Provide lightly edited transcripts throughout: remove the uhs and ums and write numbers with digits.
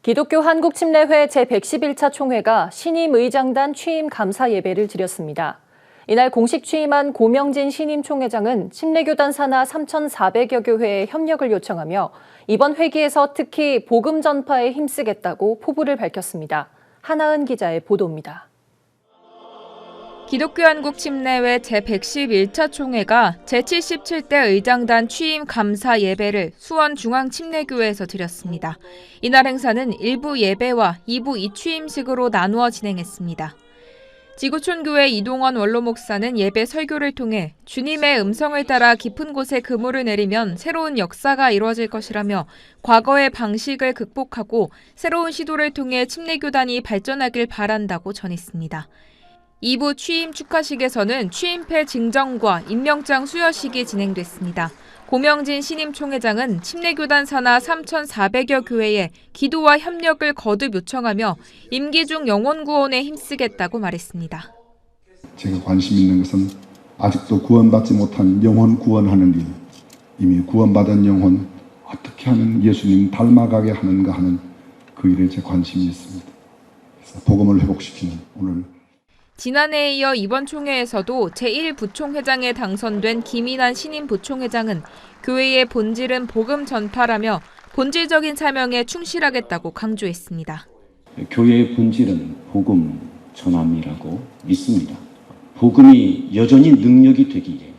기독교 한국침례회 제111차 총회가 신임 의장단 취임 감사 예배를 드렸습니다. 이날 공식 취임한 고명진 신임 총회장은 침례교단 산하 3,400여 교회에 협력을 요청하며 이번 회기에서 특히 복음 전파에 힘쓰겠다고 포부를 밝혔습니다. 하나은 기자의 보도입니다. 기독교 한국침례회 제111차 총회가 제77대 의장단 취임 감사 예배를 수원중앙침례교회에서 드렸습니다. 이날 행사는 1부 예배와 2부 이취임식으로 나누어 진행했습니다. 지구촌교회 이동원 원로 목사는 예배 설교를 통해 주님의 음성을 따라 깊은 곳에 그물을 내리면 새로운 역사가 이루어질 것이라며 과거의 방식을 극복하고 새로운 시도를 통해 침례교단이 발전하길 바란다고 전했습니다. 2부 취임 축하식에서는 취임패 증정과 임명장 수여식이 진행됐습니다. 고명진 신임 총회장은 침례교단 산하 3,400여 교회에 기도와 협력을 거듭 요청하며 임기 중 영혼 구원에 힘쓰겠다고 말했습니다. 제가 관심 있는 것은 아직도 구원받지 못한 영혼 구원하는 일, 이미 구원받은 영혼 어떻게 하면 예수님 닮아가게 하는가 하는 그 일에 제 관심이 있습니다. 그래서 복음을 회복시키는 오늘 지난해에 이어 이번 총회에서도 제1부총회장에 당선된 김인환 신임 부총회장은 교회의 본질은 복음 전파라며 본질적인 사명에 충실하겠다고 강조했습니다. 교회의 본질은 복음 전함이라고 믿습니다. 복음이 여전히 능력이 되기에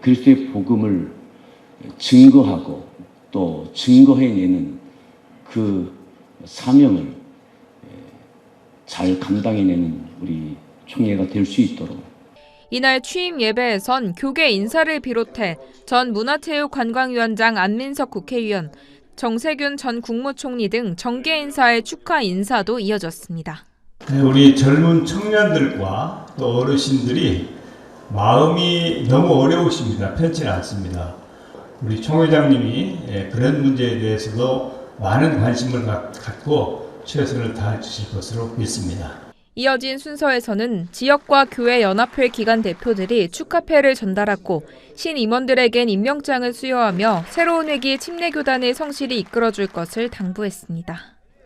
그리스도의 복음을 증거하고 또 증거해내는 그 사명을 잘 감당해내는 우리 총회가 될 수 있도록. 이날 취임 예배에선 교계 인사를 비롯해 전 문화체육관광위원장 안민석 국회의원, 정세균 전 국무총리 등 정계 인사의 축하 인사도 이어졌습니다. 우리 젊은 청년들과 또 어르신들이 마음이 너무 어려우십니다. 편치 않습니다. 우리 총회장님이 그런 문제에 대해서도 많은 관심을 갖고 최선을 다해 주실 것으로 믿습니다. 이어진 순서에서는 지역과 교회 연합회 기관 대표들이 축하패를 전달하고 신임원들에겐 임명장을 수여하며 새로운 회기 침례교단을 성실히 이끌어줄 것을 당부했습니다.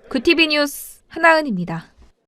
구TV 뉴스 하나은입니다.